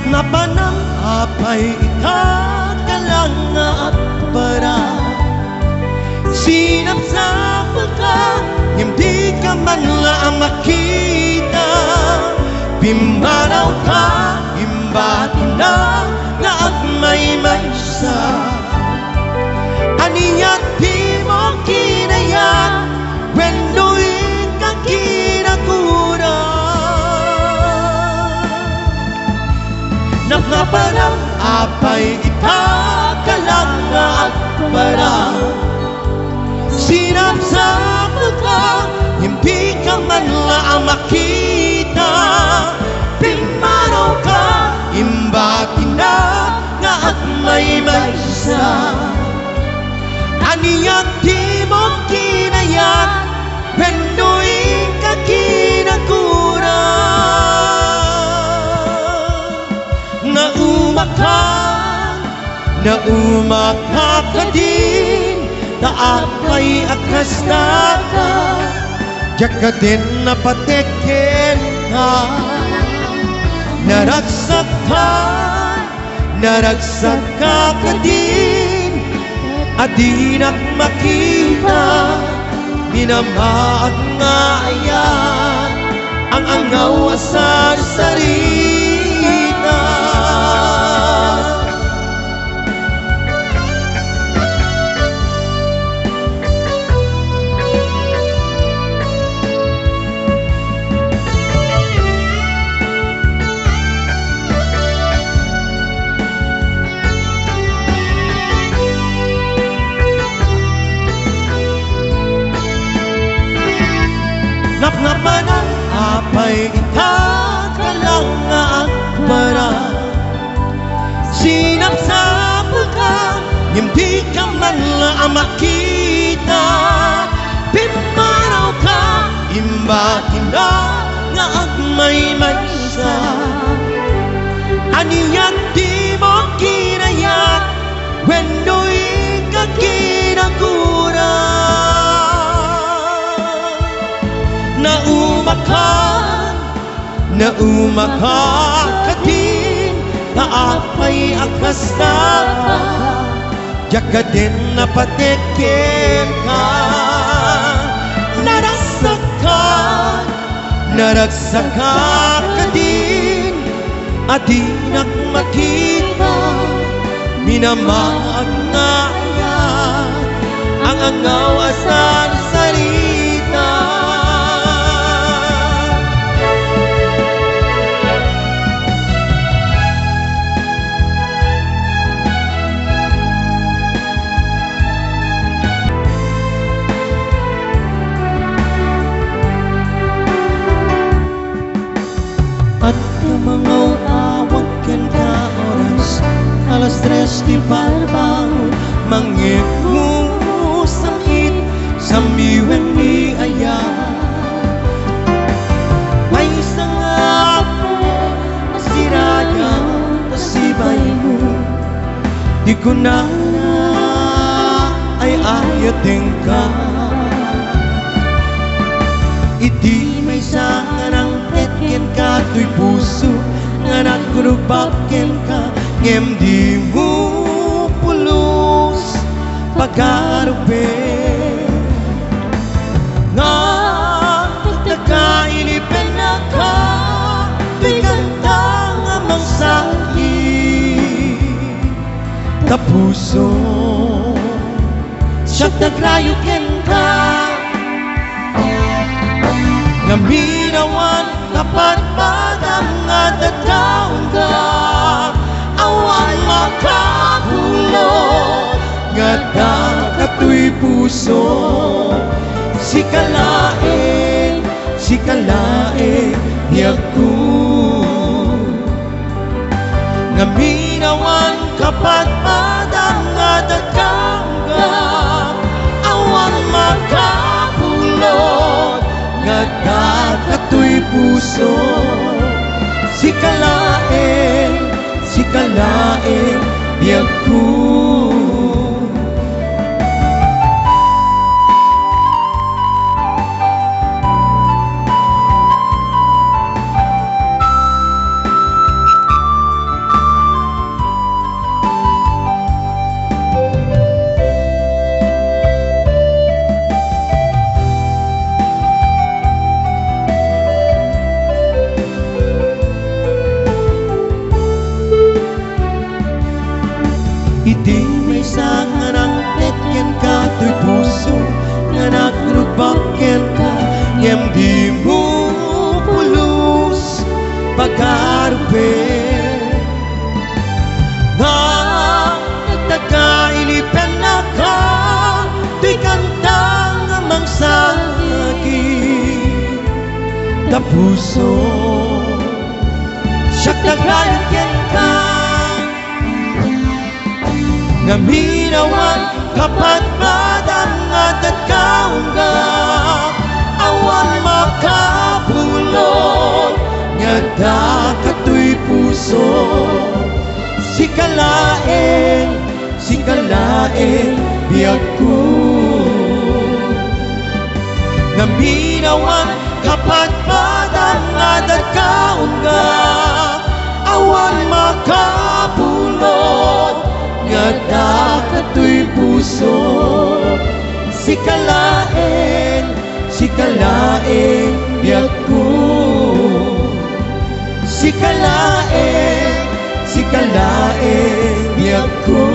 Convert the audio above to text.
Napnapan ng apay ikakalang at para sinapsap ka, hindi ka man lang makita. Pimaraw ka, imbati na nga at may maysa. Aniya't di mo kinaya, wendo'y ka kinakura. Napnapan ang apay ikakalang at para sinapsap ka, hindi ka man lang makita. Pimaraw ka, imbati na nga at may maysa. Aniya't di mo kinaya, wendo'y ka kinakura. Naumaka ka din, taapay akas na ka, diyak ka din napatikin ka. Naragsak ka din, adinak makita. Minamaat nga ayan, ang angaw asar sarita. Napnapan ang apay ikakalang at para sinapsap ka, hindi ka man lang makita. Pimaraw ka, imbati na nga at may maysa. Aniya't di mo kinaya, wendo'y ka kinakura. Naumaka ka din, taapay akas na ka, diyak ka din napatikin ka. Naragsak ka din, adinak makita. Minamaat nga yan, ang angaw asan sarita. At kumangaw awag ken ka oras, alas 3 di barbangon, mangikusamit sa miwen ni aya. May isang ape nasiraya nasibay mo, di ko na ay ayating ka. Iti may sangarang tetken ka, tuy puso nga nagkurubakken ka. Ngem di mo pulos pagkarupe nga pagkakainipin na ka, tuy ganda nga mangsakit kapuso siya't nagrayukin ka. Naminawan kapat padang nga dadaon ka, awan makapulot nga dakato'y puso. Sikalain niya ko. Naminawan kapat padang nga dadaon ka, awan makapulot nga dakato'y puso. Sikalain niya ko. hapit nga nagtagainipen na ka di kantang amang sakit da puso siya tagayan ka nga minawan kapat madangat at kaungga awan makapulot nga dakato'y puso sikalain biyag ko nga minawan kapat madangat at kaungga awan makapulot nga dakato'y puso sikalain biyag ko sikalain biyag ko